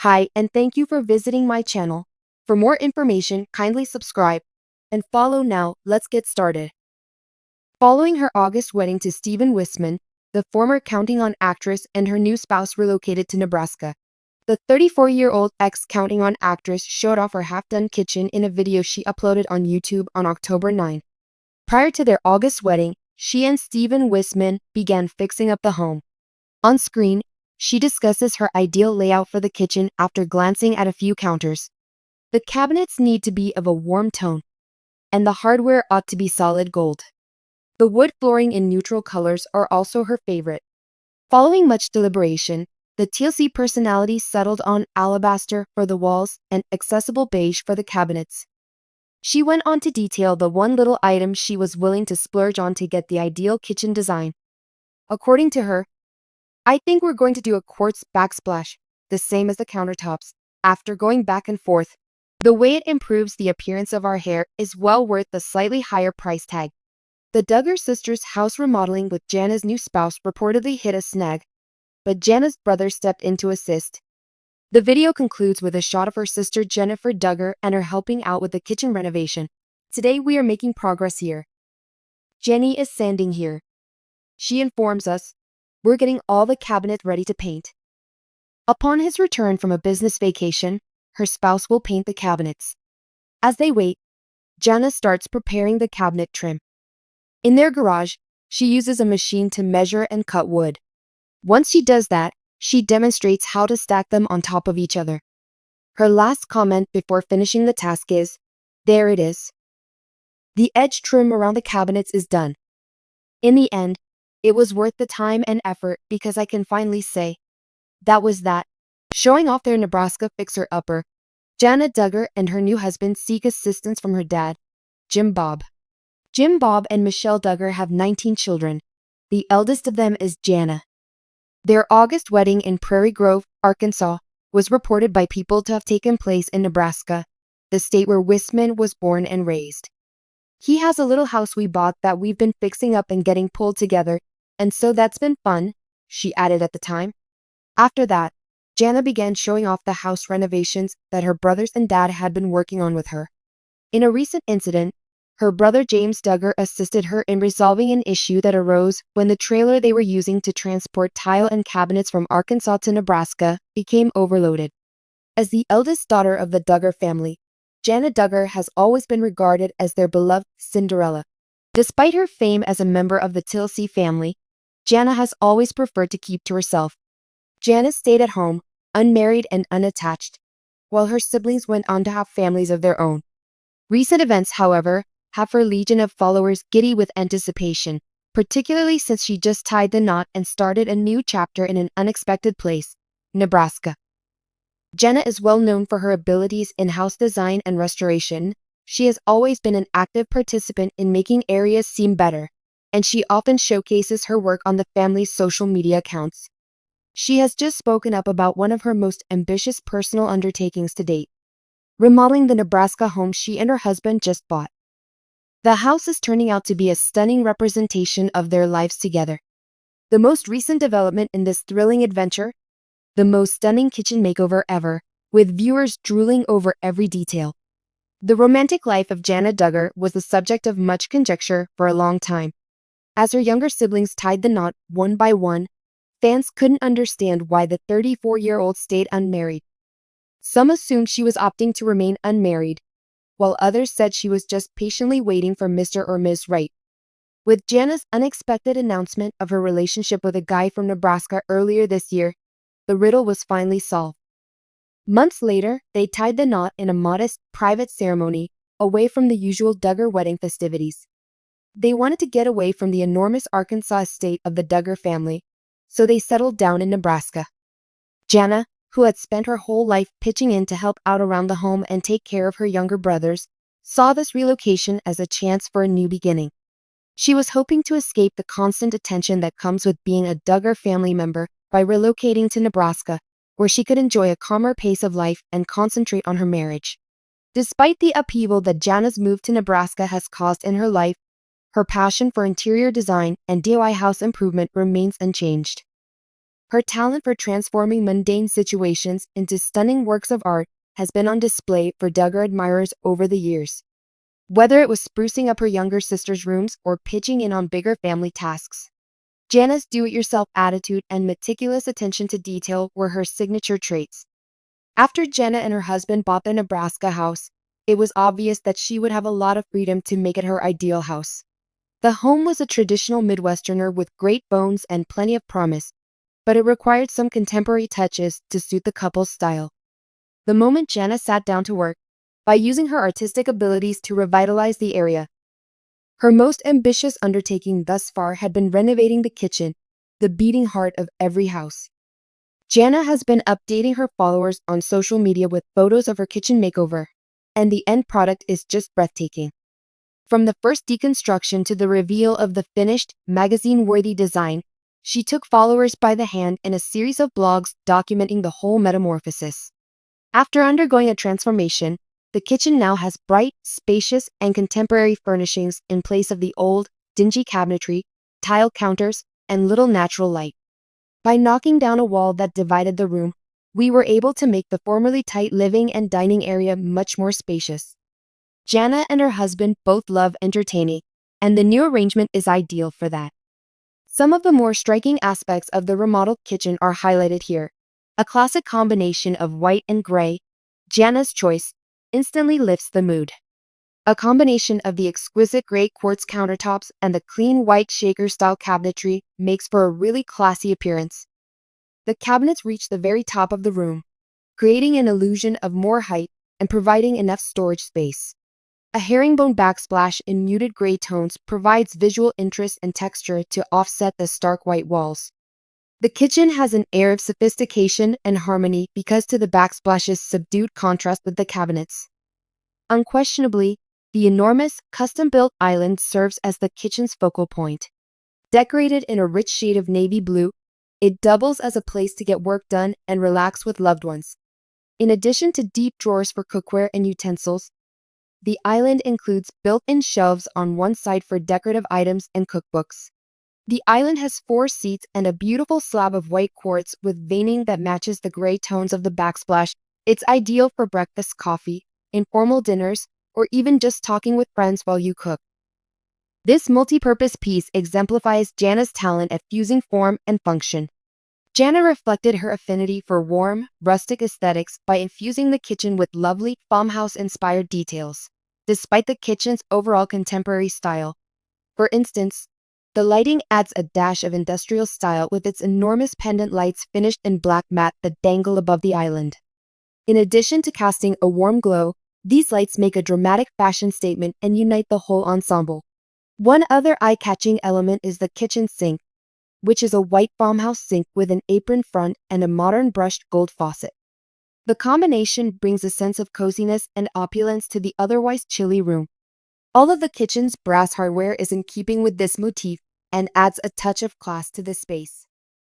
Hi, and thank you for visiting my channel. For more information, kindly subscribe and follow now. Let's get started. Following her August wedding to Stephen Wisman, the former Counting On actress and her new spouse relocated to Nebraska. The 34-year-old ex-Counting On actress showed off her half-done kitchen in a video she uploaded on YouTube on October 9. Prior to their August wedding, she and Stephen Wisman began fixing up the home. On screen, she discusses her ideal layout for the kitchen after glancing at a few counters. The cabinets need to be of a warm tone, and the hardware ought to be solid gold. The wood flooring in neutral colors are also her favorite. Following much deliberation, the TLC personality settled on alabaster for the walls and accessible beige for the cabinets. She went on to detail the one little item she was willing to splurge on to get the ideal kitchen design. According to her, "I think we're going to do a quartz backsplash, the same as the countertops. After going back and forth, the way it improves the appearance of our hair is well worth the slightly higher price tag." The Duggar sisters' house remodeling with Jana's new spouse reportedly hit a snag, but Jana's brother stepped in to assist. The video concludes with a shot of her sister Jennifer Duggar and her helping out with the kitchen renovation. "Today we are making progress here. Jenny is sanding here. She informs us, we're getting all the cabinet ready to paint." Upon his return from a business vacation, her spouse will paint the cabinets. As they wait, Jana starts preparing the cabinet trim. In their garage, she uses a machine to measure and cut wood. Once she does that, she demonstrates how to stack them on top of each other. Her last comment before finishing the task is, "There it is. The edge trim around the cabinets is done. In the end, it was worth the time and effort because I can finally say, that was that." Showing off their Nebraska fixer-upper, Jana Duggar and her new husband seek assistance from her dad, Jim Bob. Jim Bob and Michelle Duggar have 19 children. The eldest of them is Jana. Their August wedding in Prairie Grove, Arkansas, was reported by people to have taken place in Nebraska, the state where Wisman was born and raised. "He has a little house we bought that we've been fixing up and getting pulled together, and so that's been fun," she added at the time. After that, Jana began showing off the house renovations that her brothers and dad had been working on with her. In a recent incident, her brother James Duggar assisted her in resolving an issue that arose when the trailer they were using to transport tile and cabinets from Arkansas to Nebraska became overloaded. As the eldest daughter of the Duggar family, Jana Duggar has always been regarded as their beloved Cinderella. Despite her fame as a member of the TLC family, Jana has always preferred to keep to herself. Jana stayed at home, unmarried and unattached, while her siblings went on to have families of their own. Recent events, however, have her legion of followers giddy with anticipation, particularly since she just tied the knot and started a new chapter in an unexpected place, Nebraska. Jana is well known for her abilities in house design and restoration. She has always been an active participant in making areas seem better, and she often showcases her work on the family's social media accounts. She has just spoken up about one of her most ambitious personal undertakings to date, remodeling the Nebraska home she and her husband just bought. The house is turning out to be a stunning representation of their lives together. The most recent development in this thrilling adventure? The most stunning kitchen makeover ever, with viewers drooling over every detail. The romantic life of Jana Duggar was the subject of much conjecture for a long time. As her younger siblings tied the knot one by one, fans couldn't understand why the 34-year-old stayed unmarried. Some assumed she was opting to remain unmarried, while others said she was just patiently waiting for Mr. or Ms. Right. With Jana's unexpected announcement of her relationship with a guy from Nebraska earlier this year, the riddle was finally solved. Months later, they tied the knot in a modest, private ceremony, away from the usual Duggar wedding festivities. They wanted to get away from the enormous Arkansas estate of the Duggar family, so they settled down in Nebraska. Jana, who had spent her whole life pitching in to help out around the home and take care of her younger brothers, saw this relocation as a chance for a new beginning. She was hoping to escape the constant attention that comes with being a Duggar family member by relocating to Nebraska, where she could enjoy a calmer pace of life and concentrate on her marriage. Despite the upheaval that Jana's move to Nebraska has caused in her life, her passion for interior design and DIY house improvement remains unchanged. Her talent for transforming mundane situations into stunning works of art has been on display for Duggar admirers over the years. Whether it was sprucing up her younger sister's rooms or pitching in on bigger family tasks, Jana's do-it-yourself attitude and meticulous attention to detail were her signature traits. After Jana and her husband bought the Nebraska house, it was obvious that she would have a lot of freedom to make it her ideal house. The home was a traditional Midwesterner with great bones and plenty of promise, but it required some contemporary touches to suit the couple's style. The moment Jana sat down to work, by using her artistic abilities to revitalize the area, her most ambitious undertaking thus far had been renovating the kitchen, the beating heart of every house. Jana has been updating her followers on social media with photos of her kitchen makeover, and the end product is just breathtaking. From the first deconstruction to the reveal of the finished, magazine-worthy design, she took followers by the hand in a series of blogs documenting the whole metamorphosis. After undergoing a transformation, the kitchen now has bright, spacious, and contemporary furnishings in place of the old, dingy cabinetry, tile counters, and little natural light. By knocking down a wall that divided the room, we were able to make the formerly tight living and dining area much more spacious. Jana and her husband both love entertaining, and the new arrangement is ideal for that. Some of the more striking aspects of the remodeled kitchen are highlighted here. A classic combination of white and gray, Jana's choice, instantly lifts the mood. A combination of the exquisite gray quartz countertops and the clean white shaker-style cabinetry makes for a really classy appearance. The cabinets reach the very top of the room, creating an illusion of more height and providing enough storage space. A herringbone backsplash in muted gray tones provides visual interest and texture to offset the stark white walls. The kitchen has an air of sophistication and harmony because to the backsplash's subdued contrast with the cabinets. Unquestionably, the enormous, custom-built island serves as the kitchen's focal point. Decorated in a rich shade of navy blue, it doubles as a place to get work done and relax with loved ones. In addition to deep drawers for cookware and utensils, the island includes built-in shelves on one side for decorative items and cookbooks. The island has 4 seats and a beautiful slab of white quartz with veining that matches the gray tones of the backsplash. It's ideal for breakfast coffee, informal dinners, or even just talking with friends while you cook. This multi-purpose piece exemplifies Jana's talent at fusing form and function. Jana reflected her affinity for warm, rustic aesthetics by infusing the kitchen with lovely farmhouse-inspired details, despite the kitchen's overall contemporary style. For instance, the lighting adds a dash of industrial style with its enormous pendant lights finished in black matte that dangle above the island. In addition to casting a warm glow, these lights make a dramatic fashion statement and unite the whole ensemble. One other eye-catching element is the kitchen sink, which is a white farmhouse sink with an apron front and a modern brushed gold faucet. The combination brings a sense of coziness and opulence to the otherwise chilly room. All of the kitchen's brass hardware is in keeping with this motif and adds a touch of class to the space.